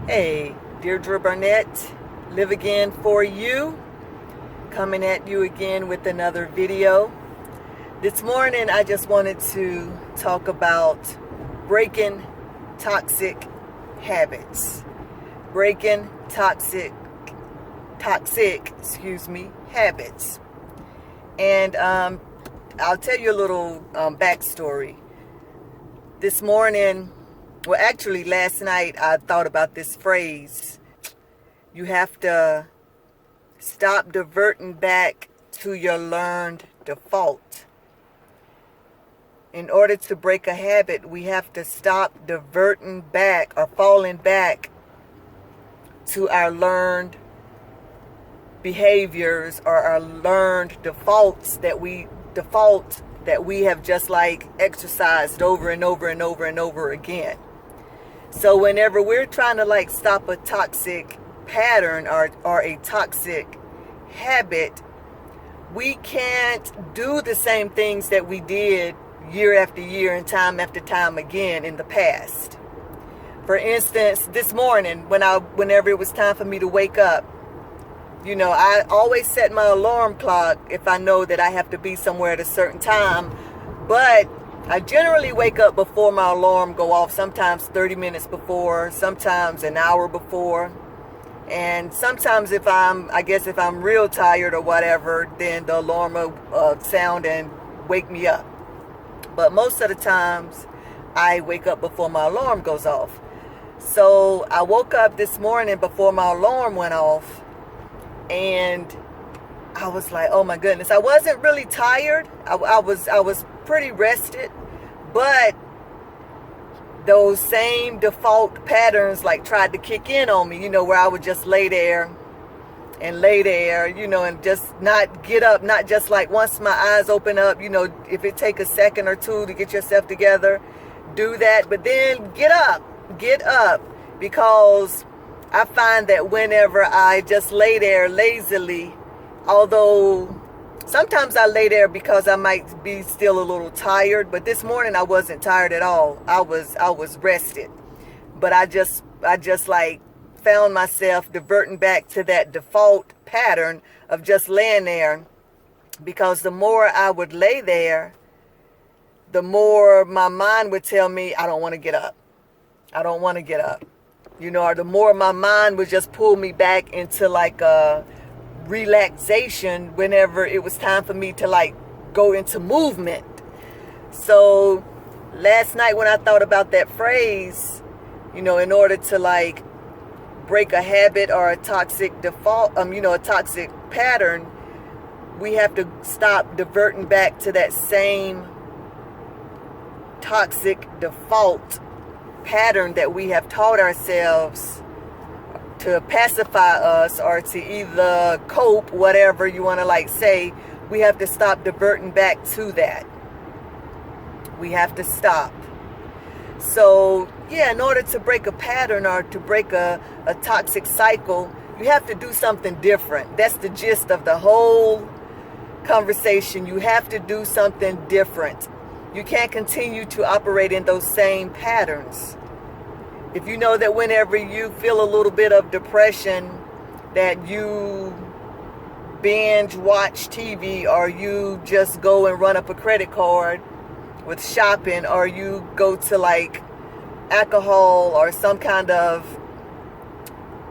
Hey, Deirdre Burnette, live again for you, coming at you again with another video. This morning I just wanted to talk about breaking toxic habits. Breaking toxic habits. And I'll tell you a little backstory. This morning, well, actually, last night I thought about this phrase. You have to stop diverting back to your learned default. In order to break a habit, we have to stop diverting back or falling back to our learned behaviors or our learned defaults that we have just like exercised over and over and over and over again. So whenever we're trying to like stop a toxic pattern or a toxic habit, we can't do the same things that we did year after year and time after time again in the past. For instance, this morning whenever it was time for me to wake up, I always set my alarm clock if I know that I have to be somewhere at a certain time, but I generally wake up before my alarm go off, sometimes 30 minutes before, sometimes an hour before. And sometimes if I'm real tired or whatever, then the alarm will sound and wake me up. But most of the times I wake up before my alarm goes off. So I woke up this morning before my alarm went off, and I was like, oh my goodness. I wasn't really tired. I was pretty rested, but those same default patterns like tried to kick in on me, where I would just lay there, and just not get up, not just like once my eyes open up, if it take a second or two to get yourself together, do that, but then get up, because I find that whenever I just lay there lazily, although sometimes I lay there because I might be still a little tired, but this morning I wasn't tired at all. I was rested. But I just like found myself diverting back to that default pattern of just laying there, because the more I would lay there, the more my mind would tell me I don't want to get up. I don't want to get up. Or the more my mind would just pull me back into like a relaxation whenever it was time for me to like go into movement. So last night when I thought about that phrase, in order to like break a habit or a toxic default, a toxic pattern, we have to stop diverting back to that same toxic default pattern that we have taught ourselves to pacify us or to either cope, whatever you want to like say. We have to stop diverting back to that. We have to stop. So yeah, in order to break a pattern or to break a toxic cycle, you have to do something different. That's the gist of the whole conversation. You have to do something different. You can't continue to operate in those same patterns. If you know that whenever you feel a little bit of depression, that you binge watch TV, or you just go and run up a credit card with shopping, or you go to like alcohol or some kind of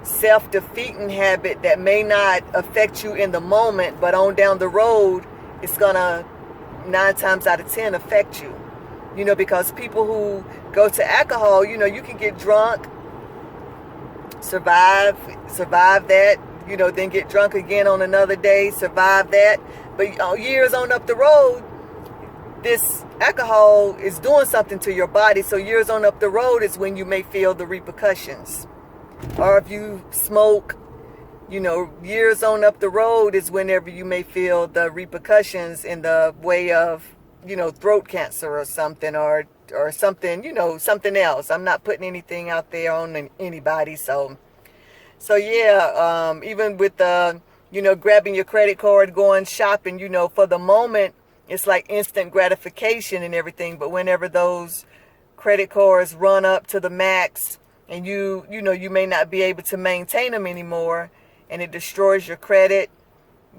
self-defeating habit that may not affect you in the moment, but on down the road, it's gonna 9 times out of 10 affect you. Because people who go to alcohol, you can get drunk, survive that, then get drunk again on another day, survive that. But years on up the road, this alcohol is doing something to your body. So years on up the road is when you may feel the repercussions. Or if you smoke, years on up the road is whenever you may feel the repercussions in the way of, throat cancer or something, or something, something else. I'm not putting anything out there on anybody. So yeah, even with grabbing your credit card, going shopping, for the moment, it's like instant gratification and everything. But whenever those credit cards run up to the max and you may not be able to maintain them anymore, and it destroys your credit.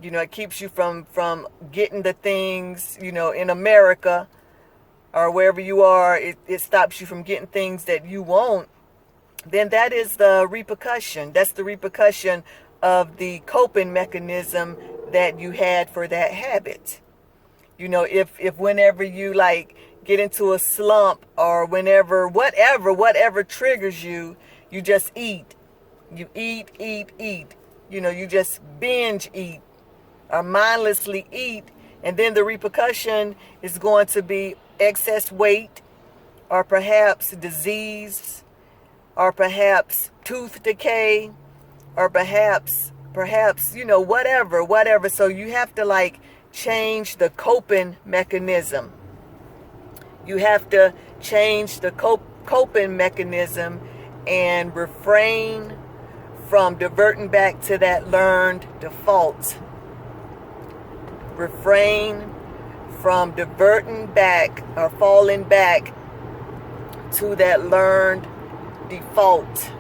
It keeps you from getting the things, in America or wherever you are. It stops you from getting things that you want. Then that is the repercussion. That's the repercussion of the coping mechanism that you had for that habit. If whenever you get into a slump, or whenever, whatever triggers you, you just eat. You eat. You just binge eat or mindlessly eat. And then the repercussion is going to be excess weight, or perhaps disease, or perhaps tooth decay, or perhaps, whatever. So you have to change the coping mechanism. You have to change the coping mechanism and refrain from diverting back to that learned default. Refrain from diverting back or falling back to that learned default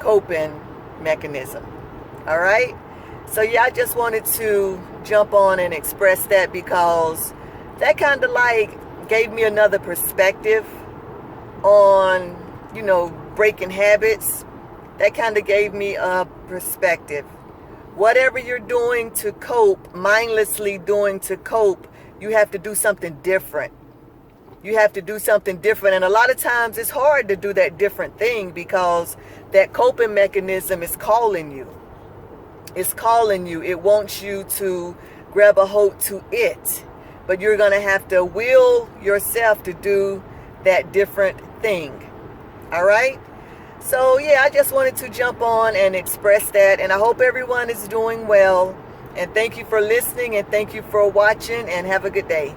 coping mechanism. All right? So yeah, I just wanted to jump on and express that, because that kind of gave me another perspective on, breaking habits. That kind of gave me a perspective. Whatever you're doing to cope, mindlessly doing to cope, you have to do something different. You have to do something different. And a lot of times it's hard to do that different thing, because that coping mechanism is calling you. It's calling you. It wants you to grab a hold to it. But you're going to have to will yourself to do that different thing. All right? So, yeah, I just wanted to jump on and express that. And I hope everyone is doing well. And thank you for listening, and thank you for watching, and have a good day.